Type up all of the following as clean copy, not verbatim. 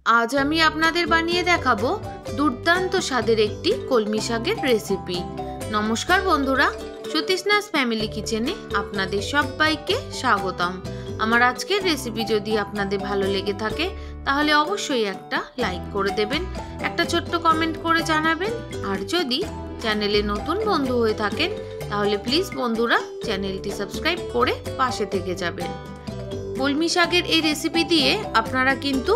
আজ আমি আপনাদের বানিয়ে দেখাবো দুর্দান্ত স্বাদের একটি কলমি শাকের রেসিপি। নমস্কার বন্ধুরা, সুতৃষ্ণাস ফ্যামিলি কিচেনে আপনাদের সবাইকে স্বাগতম। আমার আজকের রেসিপি যদি আপনাদের ভালো লেগে থাকে তাহলে অবশ্যই একটা লাইক করে দেবেন, একটা ছোট্ট কমেন্ট করে জানাবেন। আর যদি চ্যানেলে নতুন বন্ধু হয়ে থাকেন তাহলে প্লিজ বন্ধুরা চ্যানেলটি সাবস্ক্রাইব করে পাশে থেকে যাবেন। কলমি শাকের এই রেসিপি দিয়ে আপনারা কিন্তু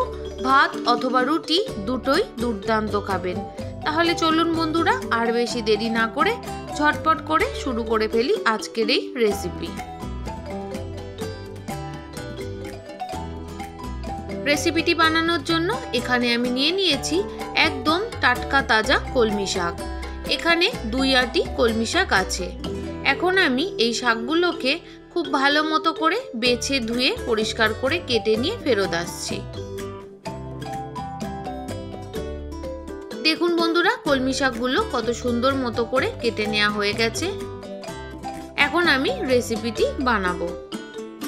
ভাত অথবা রুটি দুটোই দুর্দান্ত খাবেন। তাহলে চলুন বন্ধুরা আর বেশি দেরি না করে ঝটপট করে শুরু করে ফেলি আজকের এই রেসিপি। রেসিপিটি বানানোর জন্য এখানে আমি নিয়ে নিয়েছি একদম টাটকা তাজা কলমি শাক। এখানে 2 আটি কলমি শাক আছে। এখন আমি এই শাকগুলোকে খুব ভালো মতো করে বেছে ধুয়ে পরিষ্কার করে কেটে নিয়ে ফেরত আসছি। দেখুন বন্ধুরা, কলমি শাকগুলো কত সুন্দর মতো করে কেটে নেওয়া হয়ে গেছে। এখন আমি রেসিপিটি বানাবো।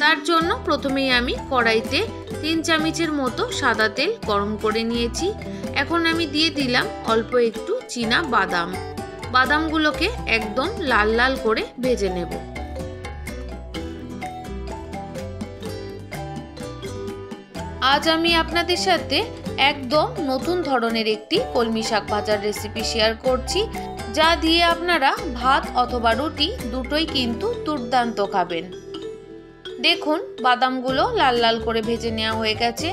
তার জন্য প্রথমেই আমি কড়াইতে 3 চামচের মতো সাদা তেল গরম করে নিয়েছি। এখন আমি দিয়ে দিলাম অল্প একটু চীনা বাদাম। বাদামগুলোকে একদম লাল লাল করে ভেজে নেব। আজ আমি আপনাদের সাথে একদম নতুন ধরনের একটি কলমি শাক ভাজার রেসিপি শেয়ার করছি, যা দিয়ে আপনারা ভাত অথবা রুটি দুটোই কিন্তু দুর্দান্ত খাবেন। দেখুন বাদামগুলো লাল লাল করে ভেজে নেওয়া হয়ে গেছে।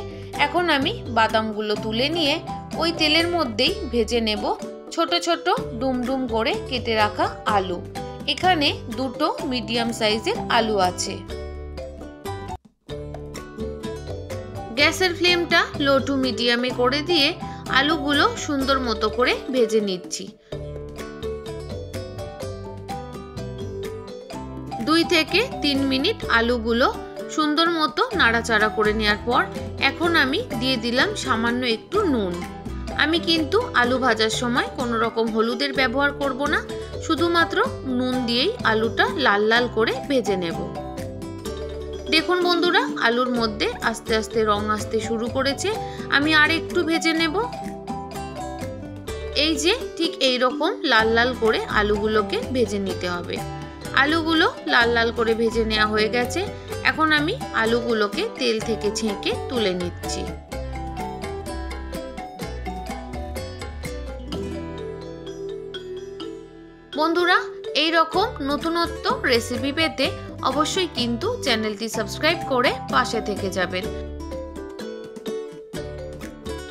এখন আমি বাদামগুলো তুলে নিয়ে ওই তেলের মধ্যেই ভেজে নেব ছোট ছোট ডুমডুম করে কেটে রাখা আলু। এখানে 2টো মিডিয়াম সাইজের আলু আছে। গ্যাসের ফ্লেমটা লো টু মিডিয়ামে করে দিয়ে আলুগুলো সুন্দর মতো করে ভেজে নিচ্ছি। 2 থেকে 3 মিনিট আলুগুলো সুন্দর মতো নাড়াচাড়া করে নেওয়ার পর এখন আমি দিয়ে দিলাম সামান্য একটু নুন। আমি কিন্তু আলু ভাজার সময় কোনো রকম হলুদের ব্যবহার করব না, শুধুমাত্র নুন দিয়েই আলুটা লাল লাল করে ভেজে নেব। দেখুন বন্ধুরা, আলুর মধ্যে আস্তে আস্তে রং আসতে শুরু করেছে। আমি আর একটু ভেজে নেব। এই যে ঠিক এই রকম লাল লাল করে আলুগুলোকে ভেজে নিতে হবে। আলুগুলো লাল লাল করে ভেজে নেওয়া হয়ে গেছে। এখন আমি আলুগুলোকে তেল থেকে ছেঁকে তুলে নিচ্ছি। বন্ধুরা, এই রকম নতুনত্ব রেসিপি পেতে অবশ্যই কিন্তু চ্যানেলটি সাবস্ক্রাইব করে পাশে থেকে যাবেন।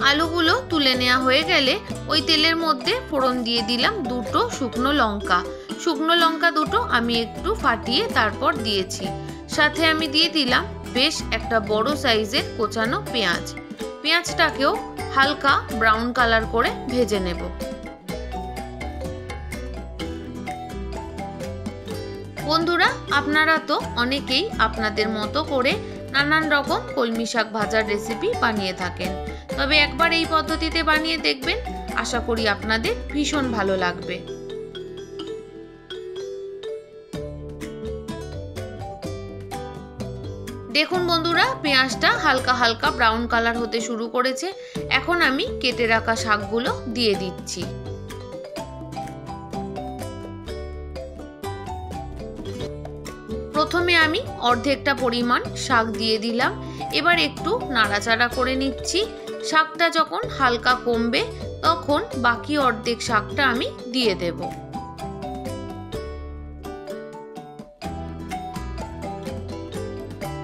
আলুগুলো তুলে নেওয়া হয়ে গেলে ওই তেলের মধ্যে ফোড়ন দিয়ে দিলাম 2টো শুকনো লঙ্কা। শুকনো লঙ্কা 2টো আমি একটু ফাটিয়ে তারপর দিয়েছি। সাথে আমি দিয়ে দিলাম বেশ একটা বড় সাইজের কোচানো পেঁয়াজ। পেঁয়াজটাকেও হালকা ব্রাউন কালার করে ভেজে নেব। বন্ধুরা, আপনারা তো অনেকেই আপনাদের মতো করে নানান রকম কলমি শাক ভাজার রেসিপি বানিয়ে থাকেন, তবে একবার এই পদ্ধতিতে বানিয়ে দেখবেন, আশা করি আপনাদের ভীষণ ভালো লাগবে। দেখুন বন্ধুরা, পেঁয়াজটা হালকা হালকা ব্রাউন কালার হতে শুরু করেছে। এখন আমি কেটে রাখা শাকগুলো দিয়ে দিচ্ছি। প্রথমে আমি অর্ধেকটা পরিমাণ শাক দিয়ে দিলাম। এবার একটু নাড়াচাড়া করে নিচ্ছি। শাকটা যখন হালকা কমবে তখন বাকি অর্ধেক শাকটা আমি দিয়ে দেব।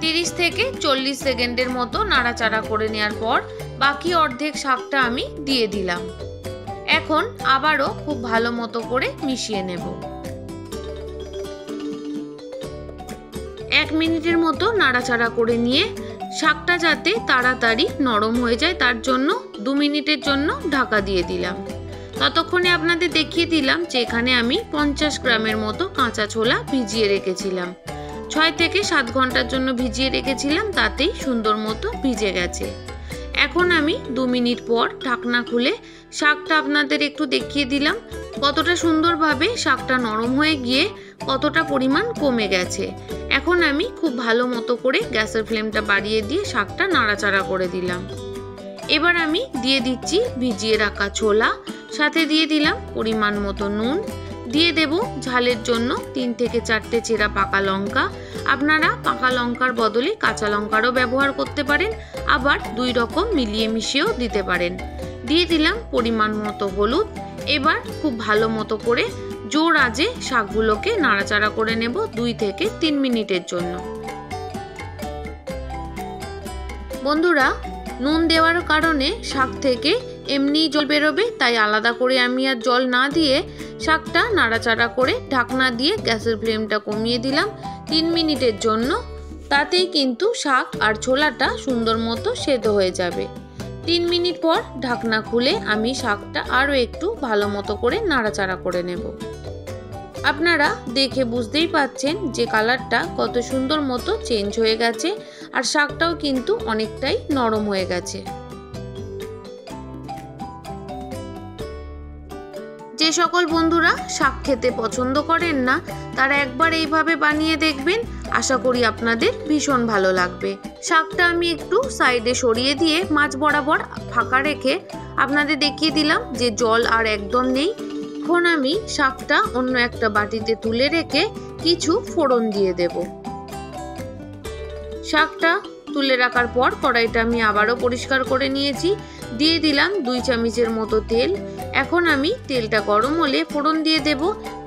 তিরিশ থেকে 40 সেকেন্ডের মতো নাড়াচাড়া করে নেওয়ার পর বাকি অর্ধেক শাকটা আমি দিয়ে দিলাম। এখন আবারও খুব ভালো মতো করে মিশিয়ে নেব। 1 মিনিটের মতো নাড়াচাড়া করে নিয়ে শাকটা যাতে তাড়াতাড়ি নরম হয়ে যায় তার জন্য 2 মিনিটের জন্য ঢাকা দিয়ে দিলাম। ততক্ষণে আপনাদের দেখিয়ে দিলাম যে এখানে আমি 50 গ্রামের মতো কাঁচা ছোলা ভিজিয়ে রেখেছিলাম। 6 থেকে 7 ঘন্টার জন্য ভিজিয়ে রেখেছিলাম, তাতেই সুন্দর মতো ভিজে গেছে। এখন আমি 2 মিনিট পর ঢাকনা খুলে শাকটা আপনাদের একটু দেখিয়ে দিলাম কতটা সুন্দরভাবে শাকটা নরম হয়ে গিয়ে কতটা পরিমাণ কমে গেছে। এখন আমি খুব ভালো মতো করে গ্যাসের ফ্লেমটা বাড়িয়ে দিয়ে শাকটা নাড়াচাড়া করে দিলাম। এবার আমি দিয়ে দিচ্ছি ভিজিয়ে রাখা ছোলা, সাথে দিয়ে দিলাম পরিমাণ মতো নুন, দিয়ে দেব ঝালের জন্য 3 থেকে 4টে চেরা পাকা লঙ্কা। আপনারা পাকা লঙ্কার বদলে কাঁচা লঙ্কারও ব্যবহার করতে পারেন, আবার 2 রকম মিলিয়ে মিশিয়েও দিতে পারেন। দিয়ে দিলাম পরিমাণ মতো হলুদ। এবার খুব ভালো মতো করে জোর আঁচে শাকগুলোকে নাড়াচাড়া করে নেব 2 থেকে 3 মিনিটের জন্য। বন্ধুরা, নুন দেওয়ার কারণে শাক থেকে এমনি জল বেরোবে, তাই আলাদা করে আমি আর জল না দিয়ে শাকটা নাড়াচাড়া করে ঢাকনা দিয়ে গ্যাসের ফ্লেমটা কমিয়ে দিলাম 3 মিনিটের জন্য। তাতেই কিন্তু শাক আর ছোলাটা সুন্দর মতো সেদ্ধ হয়ে যাবে। 3 মিনিট পর ঢাকনা খুলে আমি শাকটা আরও একটু ভালো মতো করে নাড়াচাড়া করে নেব। আপনারা দেখে বুঝতেই পাচ্ছেন যে কালারটা কত সুন্দর মতো চেঞ্জ হয়ে গেছে, আর শাকটাও কিন্তু অনেকটাই নরম হয়ে গেছে। যে সকল বন্ধুরা শাক খেতে পছন্দ করেন না, তারা একবার এইভাবে বানিয়ে দেখবেন, আশা করি আপনাদের ভীষণ ভালো লাগবে। শাকটা আমি একটু সাইডে সরিয়ে দিয়ে মাছ বরাবর ফাঁকা রেখে আপনাদের দেখিয়ে দিলাম যে জল আর একদম নেই। এখন আমি শাকটা অন্য একটা বাটিতে তুলে রেখে কিছু ফোড়ন দিয়ে দেব। শাকটা তুলে রাখার পর কড়াইটা আমি আবারও পরিষ্কার করে নিয়েছি। দিয়ে দিলাম 2 চামচের মতো তেল। এখন আমি তেলটা গরম হলে ফোড়ন দিয়ে দেব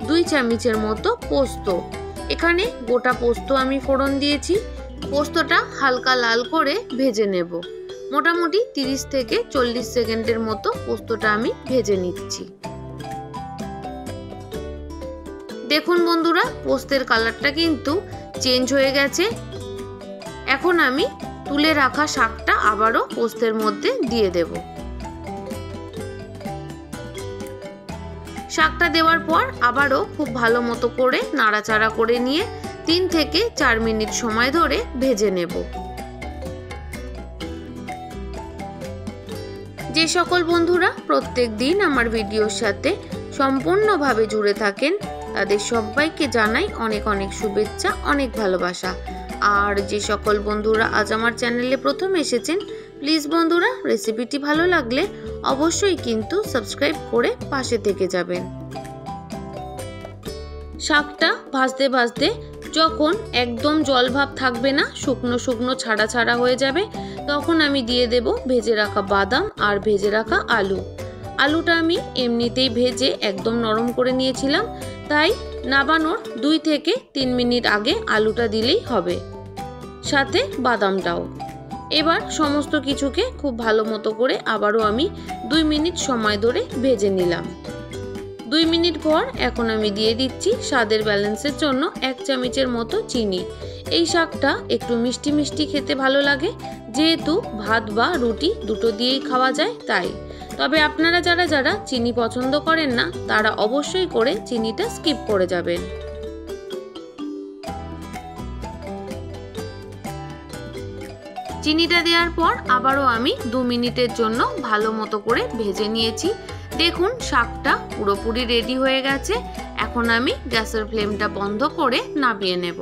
2 চামচের মতো পোস্ত। এখানে গোটা পোস্ত আমি ফোড়ন দিয়েছি। পোস্তটা হালকা লাল করে ভেজে নেব। মোটামুটি 30 থেকে 40 সেকেন্ডের মতো পোস্তটা আমি ভেজে নিচ্ছি। দেখুন বন্ধুরা, পোস্তের কালারটা কিন্তু চেঞ্জ হয়ে গেছে। এখন আমি তুলে রাখা শাকটা আবারও পোস্তের মধ্যে দিয়ে দেব। শাকটা দেওয়ার পর আবারও খুব ভালো মতো করে নাড়াচাড়া করে নিয়ে 3 থেকে 4 মিনিট সময় ধরে ভেজে নেব। যে সকল বন্ধুরা প্রত্যেক দিন আমার ভিডিওর সাথে সম্পূর্ণভাবে জুড়ে থাকেন, তাদের সবাইকে জানাই অনেক অনেক শুভেচ্ছা, অনেক ভালোবাসা। আর যে সকল বন্ধুরা আজ আমার চ্যানেলে প্রথম এসেছেন, প্লিজ বন্ধুরা রেসিপিটি ভালো লাগলে অবশ্যই কিন্তু সাবস্ক্রাইব করে পাশে থেকে যাবেন। শাকটা ভাজতে ভাজতে যখন একদম জল ভাব থাকবে না, শুকনো শুকনো ছাড়া ছাড়া হয়ে যাবে, তখন আমি দিয়ে দেব ভেজে রাখা বাদাম আর ভেজে রাখা আলু। আলুটা আমি এমনিতেই ভেজে একদম নরম করে নিয়েছিলাম, তাই নাবানোর 2 থেকে 3 মিনিট আগে আলুটা দিলেই হবে, সাথে বাদামটাও। এবার সমস্ত কিছুকে খুব ভালো মতো করে আবারও আমি 2 মিনিট সময় ধরে ভেজে নিলাম। 2 মিনিট পর এখন আমি দিয়ে দিচ্ছি স্বাদের ব্যালেন্সের জন্য 1 চামচের মতো চিনি। এই শাকটা একটু মিষ্টি মিষ্টি খেতে ভালো লাগে, যেহেতু ভাত বা রুটি দুটো দিয়েই খাওয়া যায় তাই। তবে আপনারা যারা যারা চিনি পছন্দ করেন না, তারা অবশ্যই করে চিনিটা স্কিপ করে যাবেন। চিনিটা দেওয়ার পর আবারও আমি 2 মিনিটের জন্য ভালো মতো করে ভেজে নিয়েছি। দেখুন শাকটা পুরোপুরি রেডি হয়ে গেছে। এখন আমি গ্যাসের ফ্লেমটা বন্ধ করে নামিয়ে নেব।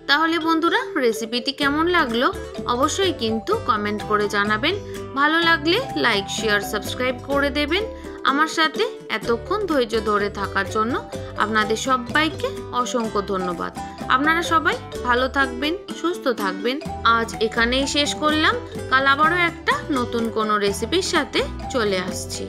তাহলে বন্ধুরা রেসিপিটি কেমন লাগলো অবশ্যই কিন্তু কমেন্ট করে জানাবেন। ভালো লাগলে লাইক, শেয়ার, সাবস্ক্রাইব করে দেবেন। আমার সাথে এতক্ষণ ধৈর্য ধরে থাকার জন্য আপনাদের সবাইকে অসংখ্য ধন্যবাদ। আপনারা সবাই ভালো থাকবেন, সুস্থ থাকবেন। আজ এখানেই শেষ করলাম। কাল আবারও একটা নতুন কোনো রেসিপির সাথে চলে আসছি।